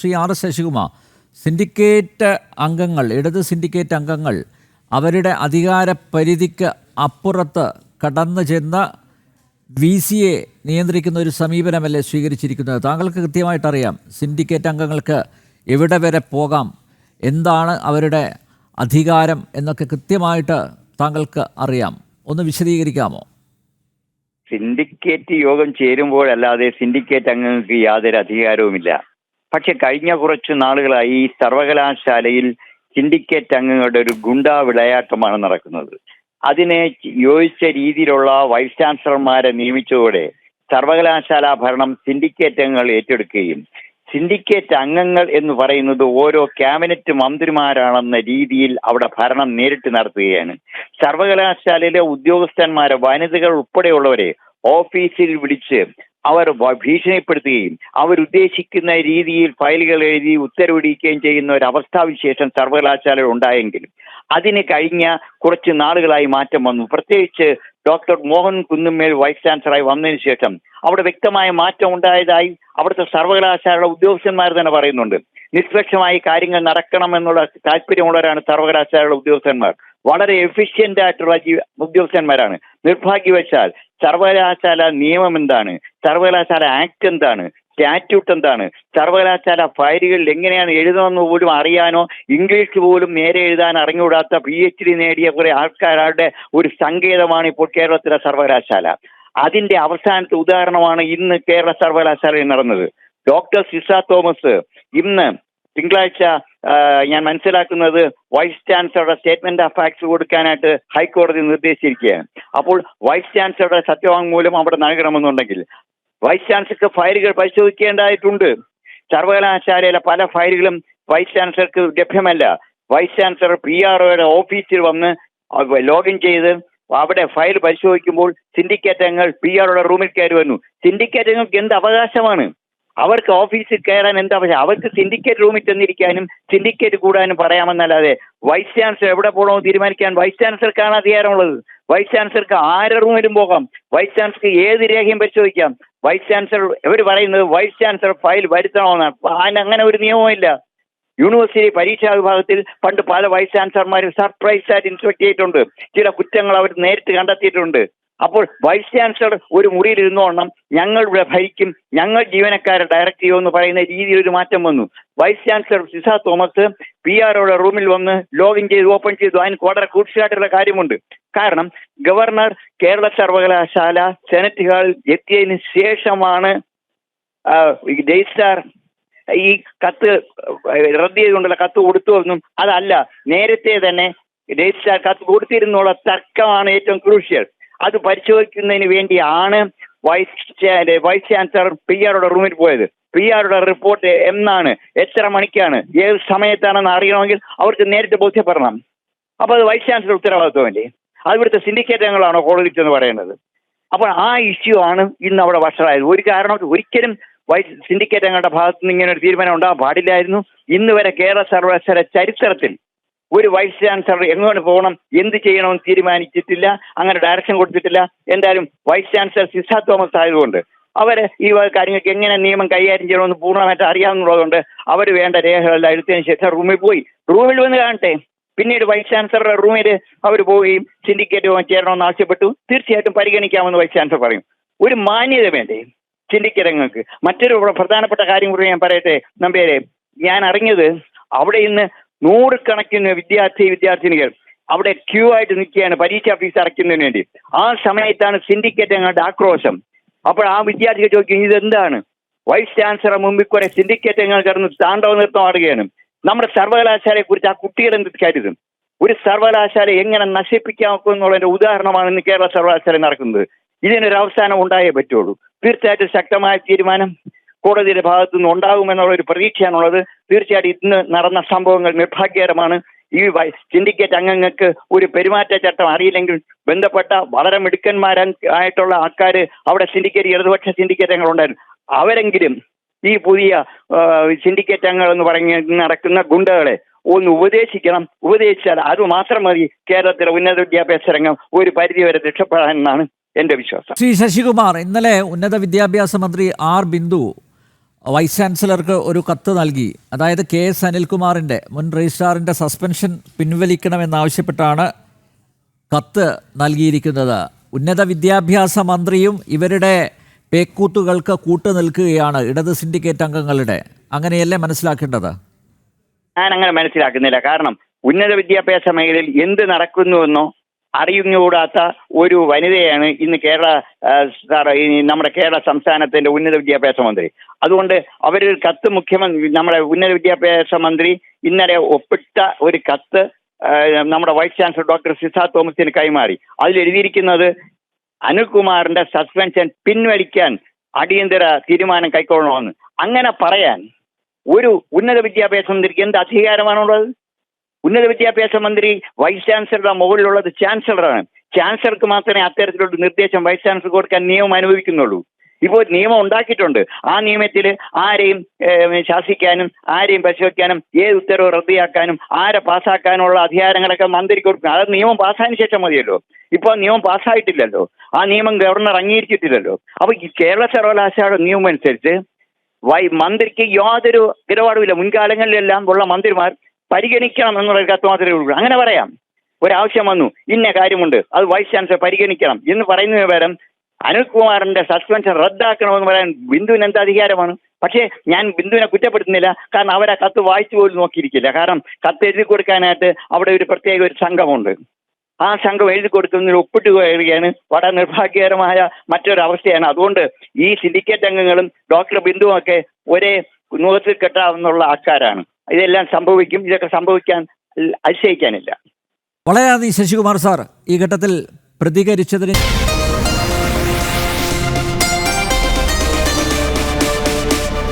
Shri R S Sasikumar, syndicate അംഗങ്ങൾ, ഇടത് syndicate അംഗങ്ങൾ അവരുടെ അധികാര പരിധിക്ക് അപ്പുറത്ത് കടന്നു ചെന്ന് VC-യെ നിയന്ത്രിക്കുന്ന ഒരു സമീപനമല്ലേ സ്വീകരിച്ചിരിക്കുന്നത്? താങ്കൾക്ക് കൃത്യമായിട്ടറിയാം സിൻഡിക്കേറ്റ് അംഗങ്ങൾക്ക് എവിടെ വരെ പോകാം, എന്താണ് അവരുടെ അധികാരം എന്നൊക്കെ കൃത്യമായിട്ട് താങ്കൾക്ക് അറിയാം. ഒന്ന് വിശദീകരിക്കാമോ? സിൻഡിക്കേറ്റ് യോഗം ചേരുമ്പോഴല്ലാതെ സിൻഡിക്കേറ്റ് അംഗങ്ങൾക്ക് യാതൊരു അധികാരവുമില്ല. പക്ഷെ കഴിഞ്ഞ കുറച്ച് നാളുകളായി ഈ സർവകലാശാലയിൽ സിൻഡിക്കേറ്റ് അംഗങ്ങളുടെ ഒരു ഗുണ്ടാ വിളയാട്ടമാണ് നടക്കുന്നത്. അതിനെ യോജിച്ച രീതിയിലുള്ള വൈസ് ചാൻസലർമാരെ നിയമിച്ചതോടെ സർവകലാശാല ഭരണം സിൻഡിക്കേറ്റ് അംഗങ്ങൾ ഏറ്റെടുക്കുകയും സിൻഡിക്കേറ്റ് അംഗങ്ങൾ എന്ന് പറയുന്നത് ഓരോ ക്യാബിനറ്റ് മന്ത്രിമാരാണെന്ന രീതിയിൽ അവിടെ ഭരണം നേരിട്ട് നടത്തുകയാണ്. സർവകലാശാലയിലെ ഉദ്യോഗസ്ഥന്മാരെ, വനിതകൾ ഉൾപ്പെടെയുള്ളവരെ ഓഫീസിൽ വിളിച്ച് അവർ ഭീഷണിപ്പെടുത്തുകയും അവരുദ്ദേശിക്കുന്ന രീതിയിൽ ഫയലുകൾ എഴുതി ഉത്തരവിടിക്കുകയും ചെയ്യുന്ന ഒരു അവസ്ഥാവിശേഷം സർവകലാശാലയിൽ ഉണ്ടായെങ്കിലും അതിന് കഴിഞ്ഞ കുറച്ച് നാളുകളായി മാറ്റം വന്നു. പ്രത്യേകിച്ച് ഡോക്ടർ മോഹൻ കുന്നുമ്മേൽ വൈസ് ചാൻസലറായി വന്നതിന് ശേഷം അവിടെ വ്യക്തമായ മാറ്റം ഉണ്ടായതായി അവിടുത്തെ സർവകലാശാലയുടെ ഉദ്യോഗസ്ഥന്മാർ തന്നെ പറയുന്നുണ്ട്. നിഷ്പക്ഷമായി കാര്യങ്ങൾ നടക്കണമെന്നുള്ള താല്പര്യമുള്ളവരാണ് സർവകലാശാലയുടെ ഉദ്യോഗസ്ഥന്മാർ. വളരെ എഫിഷ്യന്റ് ആയിട്ടുള്ള ഉദ്യോഗസ്ഥന്മാരാണ്. നിർഭാഗ്യവശാൽ സർവകലാശാല നിയമം എന്താണ്, സർവകലാശാല ആക്ട് എന്താണ്, സ്റ്റാറ്റ്യൂട്ട് എന്താണ്, സർവകലാശാല ഫയലുകളിൽ എങ്ങനെയാണ് എഴുതണമെന്ന് പോലും അറിയാനോ ഇംഗ്ലീഷ് പോലും നേരെ എഴുതാൻ അറിഞ്ഞുകൂടാത്ത PhD നേടിയ കുറെ ആൾക്കാരുടെ ഒരു സങ്കേതമാണ് ഇപ്പോൾ കേരളത്തിലെ സർവകലാശാല. അതിന്റെ അവസാനത്തെ ഉദാഹരണമാണ് ഇന്ന് കേരള സർവകലാശാലയിൽ നടന്നത്. ഡോക്ടർ സിസ തോമസ് ഇന്ന് തിങ്കളാഴ്ച ഞാൻ മനസ്സിലാക്കുന്നത് വൈസ് ചാൻസലറുടെ സ്റ്റേറ്റ്മെന്റ് ഓഫ് ഫാക്ട്സ് കൊടുക്കാനായിട്ട് ഹൈക്കോടതി നിർദ്ദേശിച്ചിരിക്കുകയാണ്. അപ്പോൾ വൈസ് ചാൻസലറുടെ സത്യവാങ്മൂലം അവിടെ നൽകണമെന്നുണ്ടെങ്കിൽ വൈസ് ചാൻസലർക്ക് ഫയലുകൾ പരിശോധിക്കേണ്ടതായിട്ടുണ്ട്. സർവകലാശാലയിലെ പല ഫയലുകളും വൈസ് ചാൻസലർക്ക് ലഭ്യമല്ല. വൈസ് ചാൻസലർ PROയുടെ ഓഫീസിൽ വന്ന് ലോഗിൻ ചെയ്ത് അവിടെ ഫയൽ പരിശോധിക്കുമ്പോൾ സിൻഡിക്കേറ്റ് അംഗങ്ങൾ PROയുടെ റൂമിൽ കയറി വന്നു. സിൻഡിക്കേറ്റ് അംഗങ്ങൾക്ക് എന്ത് അവകാശമാണ്? അവർക്ക് ഓഫീസിൽ കയറാൻ എന്താ അവകാശം? അവർക്ക് സിൻഡിക്കേറ്റ് റൂമിൽ ചെന്നിരിക്കാനും സിൻഡിക്കേറ്റ് കൂടാനും പറയാമെന്നല്ലാതെ വൈസ് ചാൻസലർ എവിടെ പോകണമെന്ന് തീരുമാനിക്കാൻ വൈസ് ചാൻസലർക്കാണ് അധികാരമുള്ളത്. വൈസ് ചാൻസലർക്ക് ആരുടെ റൂമിലും പോകാം. വൈസ് ചാൻസലർക്ക് ഏത് രേഖയും പരിശോധിക്കാം. വൈസ് ചാൻസലർ ഇവർ പറയുന്നത് വൈസ് ചാൻസലർ ഫയൽ വരുത്തണമെന്നാണ്. അങ്ങനെ ഒരു നിയമമില്ല. യൂണിവേഴ്സിറ്റി പരീക്ഷാ വിഭാഗത്തിൽ പണ്ട് പല വൈസ് ചാൻസലർമാരും സർപ്രൈസ് ആയിട്ട് ഇൻസ്പെക്ട് ചെയ്തിട്ടുണ്ട്. ചില കുറ്റങ്ങൾ അവർ നേരിട്ട് കണ്ടെത്തിയിട്ടുണ്ട്. അപ്പോൾ വൈസ് ചാൻസലർ ഒരു മുറിയിൽ ഇരുന്നോണം ഞങ്ങളുടെ ഭരിക്കും, ഞങ്ങൾ ജീവനക്കാരെ ഡയറക്റ്റ് ചെയ്യുമെന്ന് പറയുന്ന രീതിയിൽ ഒരു മാറ്റം വന്നു. വൈസ് ചാൻസലർ സിസ തോമസ് PROയുടെ റൂമിൽ വന്ന് ലോഗിൻ ചെയ്ത് ഓപ്പൺ ചെയ്തു. അതിന് വളരെ ക്രൂഷ്യലായിട്ടുള്ള കാര്യമുണ്ട്. കാരണം ഗവർണർ കേരള സർവകലാശാല സെനറ്റ് ഹാളിൽ എത്തിയതിന് ശേഷമാണ് രജിസ്ട്രാർ ഈ കത്ത് റദ്ദ് ചെയ്തുകൊണ്ടുള്ള കത്ത് കൊടുത്തു എന്നും അതല്ല, നേരത്തെ തന്നെ രജിസ്ട്രാർ കത്ത് കൊടുത്തിരുന്നുള്ള തർക്കമാണ് ഏറ്റവും ക്രൂഷ്യൽ. അത് പരിശോധിക്കുന്നതിന് വേണ്ടിയാണ് വൈസ് ചാൻസലർ PROയുടെ റൂമിൽ പോയത്. PROയുടെ റിപ്പോർട്ട് എന്നാണ്, എത്ര മണിക്കാണ്, ഏത് സമയത്താണെന്ന് അറിയണമെങ്കിൽ അവർക്ക് നേരിട്ട് ബോധ്യപ്പെടണം. അപ്പോൾ അത് വൈസ് ചാൻസലർ ഉത്തരവാദിത്വമല്ലേ? അത് ഇവിടുത്തെ സിൻഡിക്കേറ്റ് അംഗങ്ങളാണോ കോടതിയിൽ ചെന്ന് പറയുന്നത്? അപ്പോൾ ആ ഇഷ്യൂ ആണ് ഇന്ന് അവിടെ വഷളായത്. ഒരു കാരണം ഒരിക്കലും സിൻഡിക്കേറ്റ് അംഗങ്ങളുടെ ഭാഗത്ത് നിന്ന് ഇങ്ങനെ ഒരു തീരുമാനം ഉണ്ടാകാൻ പാടില്ലായിരുന്നു. ഇന്ന് വരെ കേരള സർവകലാശാല ചരിത്രത്തിൽ ഒരു വൈസ് ചാൻസലർ എങ്ങോട്ട് പോകണം, എന്ത് ചെയ്യണമെന്ന് തീരുമാനിച്ചിട്ടില്ല, അങ്ങനെ ഡയറക്ഷൻ കൊടുത്തിട്ടില്ല. എന്തായാലും വൈസ് ചാൻസലർ സിസ തോമസ് ആയതുകൊണ്ട് അവര് ഈ കാര്യങ്ങൾക്ക് എങ്ങനെ നിയമം കൈകാര്യം ചെയ്യണമെന്ന് പൂർണ്ണമായിട്ട് അറിയാവുന്നതുകൊണ്ട് അവർ വേണ്ട രേഖകളെല്ലാം എടുത്തതിന് ശേഷം റൂമിൽ പോയി. റൂമിൽ വന്ന് കാണട്ടെ. പിന്നീട് വൈസ് ചാൻസലറുടെ റൂമിൽ അവർ പോവുകയും സിൻഡിക്കേറ്റ് ചേരണമെന്ന് ആവശ്യപ്പെട്ടു. തീർച്ചയായിട്ടും പരിഗണിക്കാമെന്ന് വൈസ് ചാൻസലർ പറയും. ഒരു മാന്യത വേണ്ടേ സിൻഡിക്കേറ്റ് അംഗങ്ങൾക്ക്? മറ്റൊരു പ്രധാനപ്പെട്ട കാര്യം കൂടി ഞാൻ പറയട്ടെ നമ്പേരെ. ഞാൻ അറിഞ്ഞത് അവിടെ ഇന്ന് നൂറുകണക്കിന് വിദ്യാർത്ഥിനികൾ അവിടെ ക്യൂ ആയിട്ട് നിൽക്കുകയാണ് പരീക്ഷാ ഫീസ് അടയ്ക്കുന്നതിന് വേണ്ടി. ആ സമയത്താണ് സിൻഡിക്കേറ്റ് അംഗങ്ങളുടെ ആക്രോശം. അപ്പോൾ ആ വിദ്യാർത്ഥികൾ ചോദിക്കും, ഇതെന്താണ്? വൈസ് ചാൻസലർ മുമ്പിൽ കുറെ സിൻഡിക്കേറ്റ് അംഗങ്ങൾ കിടന്ന് താണ്ഡവ നൃത്തം ആടുകയാണ്. നമ്മുടെ സർവകലാശാലയെ കുറിച്ച് ആ കുട്ടികൾ എന്ത് കരുതും? ഒരു സർവകലാശാല എങ്ങനെ നശിപ്പിക്കാമെന്നുള്ളതിന്റെ ഉദാഹരണമാണ് ഇന്ന് കേരള സർവകലാശാല നടക്കുന്നത്. ഇതിനൊരു അവസാനം ഉണ്ടായേ പറ്റുള്ളൂ. തീർച്ചയായിട്ടും ശക്തമായ തീരുമാനം കോടതിയുടെ ഭാഗത്തു നിന്ന് ഉണ്ടാകുമെന്നുള്ള ഒരു പ്രതീക്ഷയാണുള്ളത്. തീർച്ചയായിട്ടും ഇന്ന് നടന്ന സംഭവങ്ങൾ നിർഭാഗ്യകരമാണ്. ഈ സിൻഡിക്കേറ്റ് അംഗങ്ങൾക്ക് ഒരു പെരുമാറ്റച്ചട്ടം അറിയില്ലെങ്കിൽ ബന്ധപ്പെട്ട വളരെ മിടുക്കന്മാരായിട്ടുള്ള ആൾക്കാർ അവിടെ സിൻഡിക്കേറ്റ് ഇടതുപക്ഷ സിൻഡിക്കേറ്റ് അംഗങ്ങളുണ്ടായിരുന്നു. അവരെങ്കിലും ഈ പുതിയ സിൻഡിക്കേറ്റ് അംഗങ്ങൾ എന്ന് പറഞ്ഞ് നടക്കുന്ന ഗുണ്ടകളെ ഒന്ന് ഉപദേശിക്കണം. ഉപദേശിച്ചാൽ അത് മാത്രം മതി കേരളത്തിലെ ഉന്നത വിദ്യാഭ്യാസ രംഗം ഒരു പരിധിവരെ രക്ഷപ്പെടാനെന്നാണ് എൻ്റെ വിശ്വാസം. ശ്രീ ശശികുമാർ, ഇന്നലെ ഉന്നത വിദ്യാഭ്യാസ മന്ത്രി R. ബിന്ദു വൈസ് ചാൻസലർക്ക് ഒരു കത്ത് നൽകി. അതായത് KS അനിൽകുമാറിൻ്റെ മുൻ രജിസ്ട്രാറിൻ്റെ സസ്പെൻഷൻ പിൻവലിക്കണമെന്നാവശ്യപ്പെട്ടാണ് കത്ത് നൽകിയിരിക്കുന്നത്. ഉന്നത വിദ്യാഭ്യാസ മന്ത്രിയും ഇവരുടെ പേക്കൂത്തുകൾക്ക് കൂട്ടുനിൽക്കുകയാണ് ഇടത് സിൻഡിക്കേറ്റ് അംഗങ്ങളുടെ. അങ്ങനെയല്ലേ മനസ്സിലാക്കേണ്ടത്? ഞാൻ അങ്ങനെ മനസ്സിലാക്കുന്നില്ല. കാരണം ഉന്നത വിദ്യാഭ്യാസ മേഖലയിൽ എന്ത് നടക്കുന്നുവെന്നോ അറിഞ്ഞുകൂടാത്ത ഒരു വനിതയാണ് ഇന്ന് നമ്മുടെ കേരള സംസ്ഥാനത്തിന്റെ ഉന്നത വിദ്യാഭ്യാസ മന്ത്രി. അതുകൊണ്ട് അവരൊരു കത്ത് നമ്മുടെ ഉന്നത വിദ്യാഭ്യാസ മന്ത്രി ഇന്നലെ ഒപ്പിട്ട ഒരു കത്ത് നമ്മുടെ വൈസ് ചാൻസലർ ഡോക്ടർ സിസ തോമസിന് കൈമാറി. അതിലെഴുതിയിരിക്കുന്നത് അനിൽകുമാറിന്റെ സസ്പെൻഷൻ പിൻവലിക്കാൻ അടിയന്തര തീരുമാനം കൈക്കൊള്ളണമെന്ന്. അങ്ങനെ പറയാൻ ഒരു ഉന്നത വിദ്യാഭ്യാസ മന്ത്രിക്ക് എന്ത് അധികാരമാണുള്ളത്? ഉന്നത വിദ്യാഭ്യാസ മന്ത്രി വൈസ് ചാൻസലറുടെ മുകളിലുള്ളത് ചാൻസലറാണ്. ചാൻസലർക്ക് മാത്രമേ അത്തരത്തിലുള്ള നിർദ്ദേശം വൈസ് ചാൻസലർ കൊടുക്കാൻ നിയമം അനുവദിക്കുന്നുള്ളൂ. ഇപ്പോൾ നിയമം ഉണ്ടാക്കിയിട്ടുണ്ട്. ആ നിയമത്തിൽ ആരെയും ശാസിക്കാനും ആരെയും പരിശോധിക്കാനും ഏത് ഉത്തരവ് റദ്ദാക്കാനും ആരെ പാസ്സാക്കാനുള്ള അധികാരങ്ങളൊക്കെ മന്ത്രിക്ക് കൊടുക്കും. അത് നിയമം പാസ്സായതിനു ശേഷം മതിയല്ലോ. ഇപ്പോൾ നിയമം പാസ്സായിട്ടില്ലല്ലോ. ആ നിയമം ഗവർണർ അംഗീകരിച്ചിട്ടില്ലല്ലോ. അപ്പോൾ ഈ കേരള സർവകലാശാലയുടെ നിയമം അനുസരിച്ച് മന്ത്രിക്ക് യാതൊരു നിലപാടുമില്ല. മുൻകാലങ്ങളിലെല്ലാം ഉള്ള മന്ത്രിമാർ പരിഗണിക്കണം എന്നുള്ള കത്ത് മാത്രമേ ഉള്ളൂ. അങ്ങനെ പറയാം. ഒരാവശ്യം വന്നു, ഇന്ന കാര്യമുണ്ട്, അത് വൈസ് ചാൻസലർ പരിഗണിക്കണം എന്ന് പറയുന്നതിന് പകരം അനിൽകുമാറിന്റെ സസ്പെൻഷൻ റദ്ദാക്കണമെന്ന് പറയാൻ ബിന്ദുവിന് എന്ത് അധികാരമാണ്? പക്ഷേ ഞാൻ ബിന്ദുവിനെ കുറ്റപ്പെടുത്തുന്നില്ല. കാരണം അവരാ കത്ത് വായിച്ചു പോലും നോക്കിയിരിക്കില്ല. കാരണം കത്ത് എഴുതി കൊടുക്കാനായിട്ട് അവിടെ ഒരു പ്രത്യേക ഒരു സംഘമുണ്ട്. ആ സംഘം എഴുതി കൊടുക്കുന്നതിന് ഒപ്പിട്ട് കയറുകയാണ്. വളരെ നിർഭാഗ്യകരമായ മറ്റൊരവസ്ഥയാണ്. അതുകൊണ്ട് ഈ സിൻഡിക്കേറ്റ് അംഗങ്ങളും ഡോക്ടർ ബിന്ദുവും ഒക്കെ ഒരേ മുഖത്തിൽ കെട്ടാവുന്നുള്ള ആൾക്കാരാണ്. ഇതെല്ലാം സംഭവിക്കും. ഇതൊക്കെ സംഭവിക്കാൻ അതിശയിക്കാനില്ല. വളരെ നന്ദി ശശികുമാർ സാർ ഈ ഘട്ടത്തിൽ പ്രതികരിച്ചതിന്.